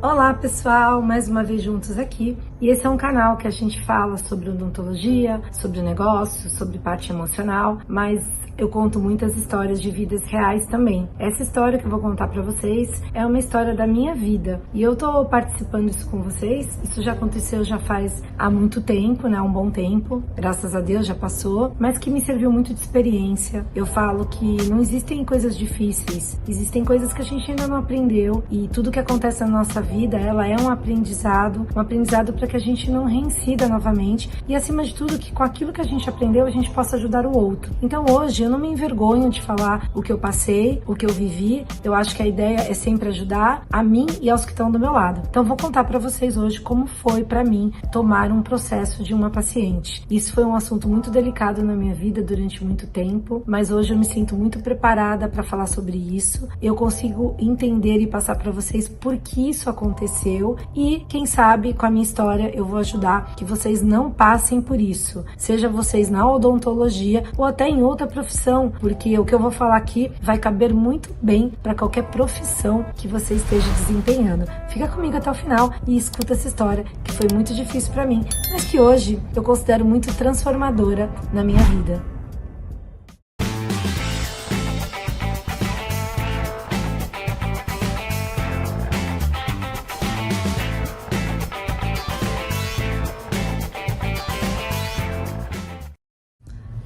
Olá pessoal, mais uma vez juntos aqui, e esse é um canal que a gente fala sobre odontologia, sobre negócio, sobre parte emocional, mas eu conto muitas histórias de vidas reais também. Essa história que eu vou contar pra vocês é uma história da minha vida, e eu tô participando disso com vocês. Isso já aconteceu já faz há muito tempo, né, um bom tempo, graças a Deus já passou, mas que me serviu muito de experiência. Eu falo que não existem coisas difíceis, existem coisas que a gente ainda não aprendeu, e tudo que acontece na nossa vida, ela é um aprendizado para que a gente não reincida novamente, e acima de tudo que com aquilo que a gente aprendeu a gente possa ajudar o outro. Então hoje eu não me envergonho de falar o que eu passei, o que eu vivi. Eu acho que a ideia é sempre ajudar a mim e aos que estão do meu lado. Então vou contar para vocês hoje como foi para mim tomar um processo de uma paciente. Isso foi um assunto muito delicado na minha vida durante muito tempo, mas hoje eu me sinto muito preparada para falar sobre isso. Eu consigo entender e passar para vocês por que isso aconteceu, e quem sabe com a minha história eu vou ajudar que vocês não passem por isso, seja vocês na odontologia ou até em outra profissão, porque o que eu vou falar aqui vai caber muito bem para qualquer profissão que você esteja desempenhando. Fica comigo até o final e escuta essa história que foi muito difícil para mim, mas que hoje eu considero muito transformadora na minha vida.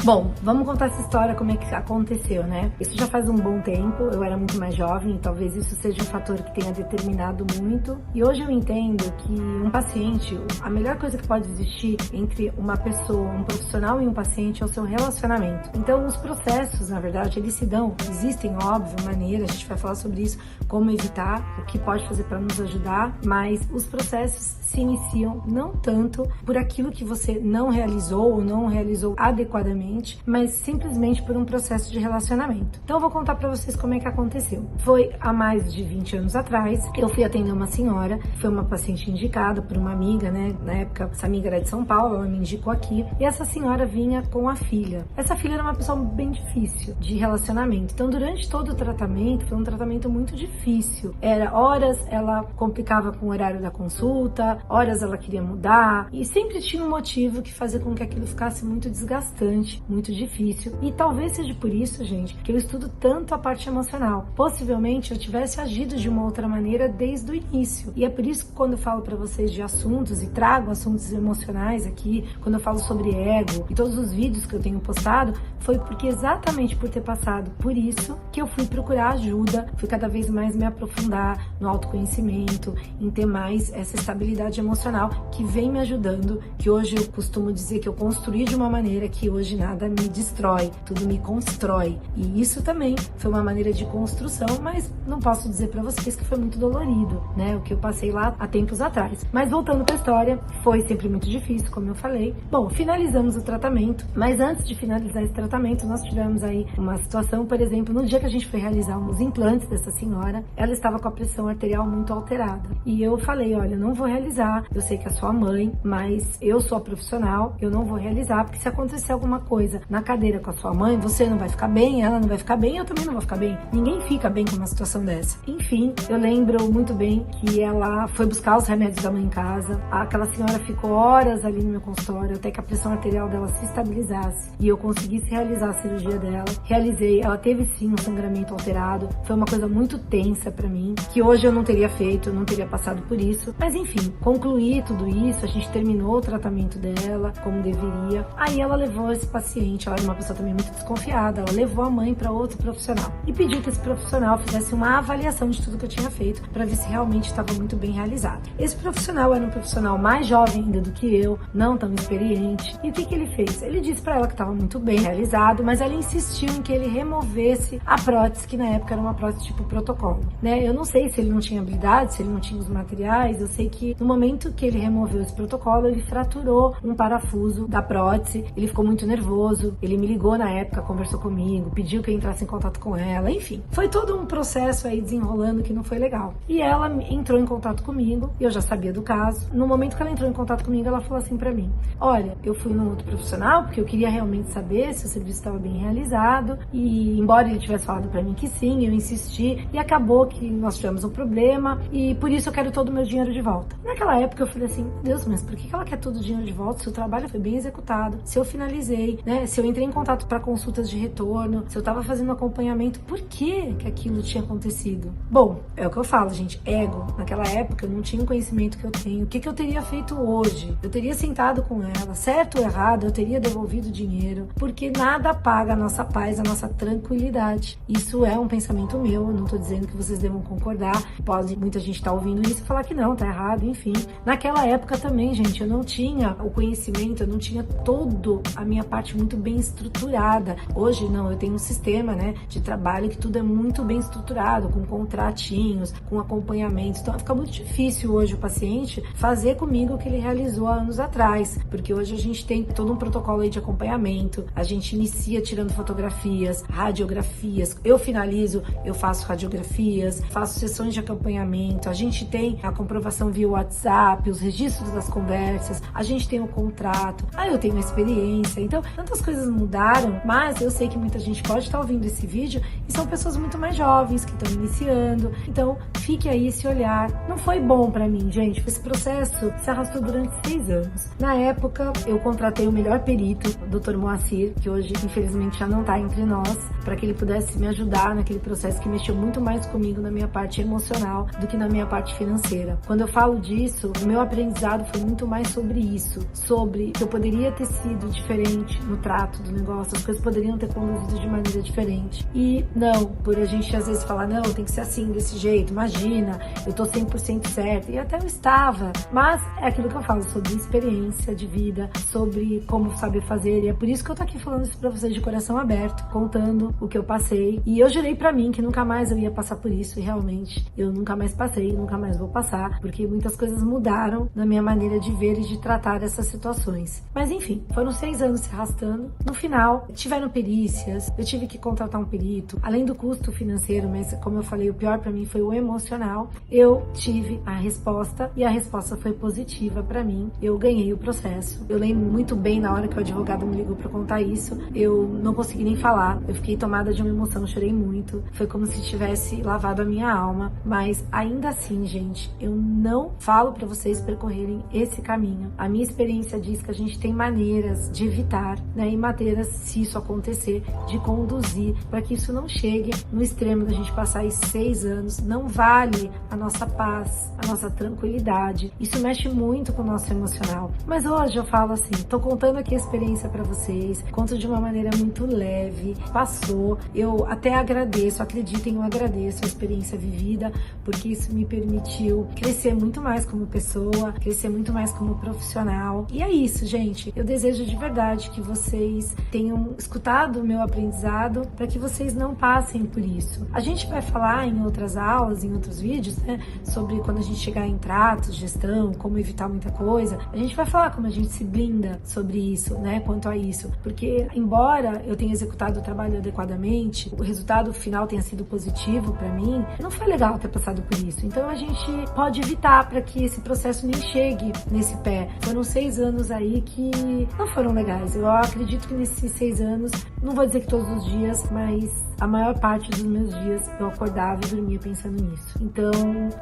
Bom, vamos contar essa história, como é que aconteceu, né? Isso já faz um bom tempo, eu era muito mais jovem, e talvez isso seja um fator que tenha determinado muito. E hoje eu entendo que um paciente, a melhor coisa que pode existir entre uma pessoa, um profissional e um paciente é o seu relacionamento. Então os processos, na verdade, eles se dão, existem, óbvio, maneiras, a gente vai falar sobre isso, como evitar, o que pode fazer para nos ajudar, mas os processos se iniciam não tanto por aquilo que você não realizou ou não realizou adequadamente, mas simplesmente por um processo de relacionamento. Então eu vou contar pra vocês como é que aconteceu. Foi há mais de 20 anos atrás, eu fui atender uma senhora, foi uma paciente indicada por uma amiga, né? Na época, essa amiga era de São Paulo, ela me indicou aqui, e essa senhora vinha com a filha. Essa filha era uma pessoa bem difícil de relacionamento, então durante todo o tratamento, foi um tratamento muito difícil. Era horas ela complicava com o horário da consulta, horas ela queria mudar, e sempre tinha um motivo que fazia com que aquilo ficasse muito desgastante, muito difícil. E talvez seja por isso, gente, que eu estudo tanto a parte emocional. Possivelmente eu tivesse agido de uma outra maneira desde o início. E é por isso que quando eu falo para vocês de assuntos e trago assuntos emocionais aqui, quando eu falo sobre ego e todos os vídeos que eu tenho postado, foi porque exatamente por ter passado por isso que eu fui procurar ajuda, fui cada vez mais me aprofundar no autoconhecimento, em ter mais essa estabilidade emocional que vem me ajudando, que hoje eu costumo dizer que eu construí de uma maneira que hoje nada me destrói, tudo me constrói. E isso também foi uma maneira de construção, mas não posso dizer pra vocês que foi muito dolorido, né? O que eu passei lá há tempos atrás. Mas voltando pra história, foi sempre muito difícil, como eu falei. Bom, finalizamos o tratamento, mas antes de finalizar esse tratamento, nós tivemos aí uma situação, por exemplo, no dia que a gente foi realizar os implantes dessa senhora, ela estava com a pressão arterial muito alterada. E eu falei, olha, não vou realizar, eu sei que é sua mãe, mas eu sou a profissional, eu não vou realizar, porque se acontecer alguma coisa na cadeira com a sua mãe, você não vai ficar bem, ela não vai ficar bem, eu também não vou ficar bem. Ninguém fica bem com uma situação dessa. Enfim, eu lembro muito bem que ela foi buscar os remédios da mãe em casa. Aquela senhora ficou horas ali no meu consultório até que a pressão arterial dela se estabilizasse e eu conseguisse realizar a cirurgia dela. Realizei, ela teve sim um sangramento alterado. Foi uma coisa muito tensa pra mim, que hoje eu não teria feito, eu não teria passado por isso. Mas enfim, concluí tudo isso, a gente terminou o tratamento dela como deveria. Aí ela levou esse paciente, ela era uma pessoa também muito desconfiada, ela levou a mãe para outro profissional e pediu que esse profissional fizesse uma avaliação de tudo que eu tinha feito para ver se realmente estava muito bem realizado. Esse profissional era um profissional mais jovem ainda do que eu, não tão experiente, e o que ele fez? Ele disse para ela que estava muito bem realizado, mas ela insistiu em que ele removesse a prótese, que na época era uma prótese tipo protocolo, né? Eu não sei se ele não tinha habilidade, se ele não tinha os materiais, eu sei que no momento que ele removeu esse protocolo, ele fraturou um parafuso da prótese, ele ficou muito nervoso, maravilhoso. Ele me ligou na época, conversou comigo, pediu que eu entrasse em contato com ela, enfim. Foi todo um processo aí desenrolando que não foi legal. E ela entrou em contato comigo, eu já sabia do caso. No momento que ela entrou em contato comigo, ela falou assim pra mim: olha, eu fui num outro profissional porque eu queria realmente saber se o serviço estava bem realizado, e embora ele tivesse falado pra mim que sim, eu insisti, e acabou que nós tivemos um problema, e por isso eu quero todo o meu dinheiro de volta. Naquela época eu falei assim: Deus, mas por que ela quer todo o dinheiro de volta se o trabalho foi bem executado, se eu finalizei, né, se eu entrei em contato para consultas de retorno, se eu tava fazendo acompanhamento, por que aquilo tinha acontecido? Bom, é o que eu falo, gente, ego. Naquela época eu não tinha o conhecimento que eu tenho. O que eu teria feito hoje? Eu teria sentado com ela, certo ou errado, eu teria devolvido o dinheiro, porque nada paga a nossa paz, a nossa tranquilidade. Isso é um pensamento meu, eu não tô dizendo que vocês devam concordar, pode muita gente estar ouvindo isso e falar que não, tá errado, enfim. Naquela época também, gente, eu não tinha o conhecimento, eu não tinha toda a minha parte muito bem estruturada. Hoje não, eu tenho um sistema, né, de trabalho que tudo é muito bem estruturado, com contratinhos, com acompanhamento. Então fica muito difícil hoje o paciente fazer comigo o que ele realizou há anos atrás, porque hoje a gente tem todo um protocolo aí de acompanhamento, a gente inicia tirando fotografias, radiografias, eu finalizo, eu faço radiografias, faço sessões de acompanhamento, a gente tem a comprovação via WhatsApp, os registros das conversas, a gente tem o contrato, eu tenho a experiência. Então, tantas coisas mudaram, mas eu sei que muita gente pode estar ouvindo esse vídeo e são pessoas muito mais jovens que estão iniciando. Então, fique aí esse olhar. Não foi bom pra mim, gente. Esse processo se arrastou durante 6 anos. Na época, eu contratei o melhor perito, o Dr. Moacir, que hoje, infelizmente, já não tá entre nós, para que ele pudesse me ajudar naquele processo que mexeu muito mais comigo na minha parte emocional do que na minha parte financeira. Quando eu falo disso, o meu aprendizado foi muito mais sobre isso, sobre que eu poderia ter sido diferente no trato do negócio, as coisas poderiam ter conduzido de maneira diferente. E não, por a gente às vezes falar, não, tem que ser assim, desse jeito, imagina, eu tô 100% certa, e até eu estava, mas é aquilo que eu falo sobre experiência de vida, sobre como saber fazer, e é por isso que eu tô aqui falando isso pra vocês de coração aberto, contando o que eu passei, e eu jurei pra mim que nunca mais eu ia passar por isso, e realmente eu nunca mais passei, nunca mais vou passar, porque muitas coisas mudaram na minha maneira de ver e de tratar essas situações. Mas enfim, foram 6 anos se arrastando. No final, tiveram perícias, eu tive que contratar um perito, além do custo financeiro, mas como eu falei, o pior pra mim foi o emocional. Eu tive a resposta e a resposta foi positiva pra mim. Eu ganhei o processo. Eu lembro muito bem na hora que o advogado me ligou pra contar isso, eu não consegui nem falar. Eu fiquei tomada de uma emoção, chorei muito. Foi como se tivesse lavado a minha alma, mas ainda assim, gente, eu não falo pra vocês percorrerem esse caminho. A minha experiência diz que a gente tem maneiras de evitar, né, e maneiras, se isso acontecer, de conduzir para que isso não chegue no extremo da gente passar aí 6 anos. Não vale a nossa paz, a nossa tranquilidade. Isso mexe muito com o nosso emocional. Mas hoje eu falo assim, tô contando aqui a experiência para vocês, conto de uma maneira muito leve, passou. Eu até agradeço, acreditem, eu agradeço a experiência vivida, porque isso me permitiu crescer muito mais como pessoa, crescer muito mais como profissional. E é isso, gente. Eu desejo de verdade que vocês tenham escutado o meu aprendizado para que vocês não passem por isso. A gente vai falar em outras aulas, em outros vídeos, né, sobre quando a gente chegar em tratos, gestão, como evitar muita coisa. A gente vai falar como a gente se blinda sobre isso, né, quanto a isso. Porque, embora eu tenha executado o trabalho adequadamente, o resultado final tenha sido positivo para mim, não foi legal ter passado por isso. Então a gente pode evitar para que esse processo nem chegue nesse pé. Foram 6 anos aí que não foram legais. Eu acredito que nesses 6 anos, não vou dizer que todos os dias, mas a maior parte dos meus dias eu acordava e dormia pensando nisso. Então,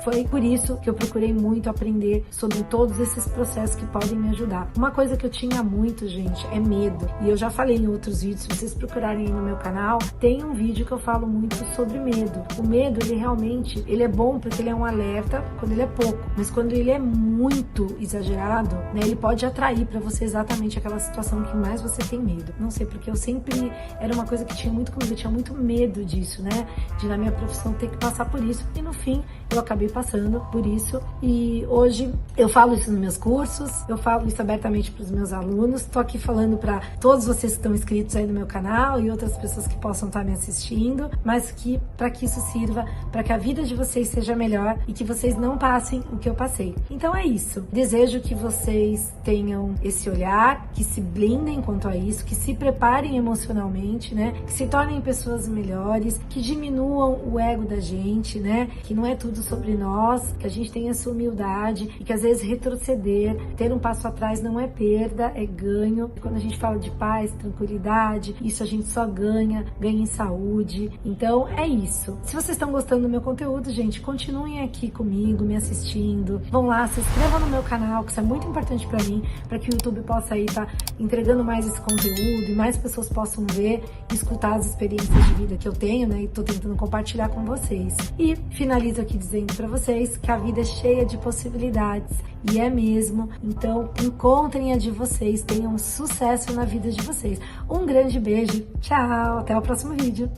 foi por isso que eu procurei muito aprender sobre todos esses processos que podem me ajudar. Uma coisa que eu tinha muito, gente, é medo. E eu já falei em outros vídeos, se vocês procurarem aí no meu canal, tem um vídeo que eu falo muito sobre medo. O medo, ele realmente, ele é bom porque ele é um alerta quando ele é pouco, mas quando ele é muito exagerado, né, ele pode atrair pra você exatamente aquela situação que mais você tem medo. Não sei, porque eu sempre, era uma coisa que tinha muito comigo, eu tinha muito medo disso, né, de na minha profissão ter que passar por isso, e no fim, eu acabei passando por isso e hoje eu falo isso nos meus cursos, eu falo isso abertamente para os meus alunos, tô aqui falando para todos vocês que estão inscritos aí no meu canal e outras pessoas que possam estar me assistindo, mas que para que isso sirva para que a vida de vocês seja melhor e que vocês não passem o que eu passei. Então é isso. Desejo que vocês tenham esse olhar, que se blindem quanto a isso, que se preparem emocionalmente, né? Que se tornem pessoas melhores, que diminuam o ego da gente, né? Que não é tudo sobre nós, que a gente tenha essa humildade e que às vezes retroceder, ter um passo atrás não é perda, é ganho. Quando a gente fala de paz, tranquilidade, isso a gente só ganha em saúde. Então é isso. Se vocês estão gostando do meu conteúdo, gente, continuem aqui comigo, me assistindo. Vão lá, se inscrevam no meu canal, que isso é muito importante para mim, para que o YouTube possa aí estar entregando mais esse conteúdo e mais pessoas possam ver e escutar as experiências de vida que eu tenho, né? E tô tentando compartilhar com vocês. E finalizo aqui dizendo para vocês que a vida é cheia de possibilidades e é mesmo. Então, encontrem a de vocês, tenham sucesso na vida de vocês. Um grande beijo, tchau, até o próximo vídeo.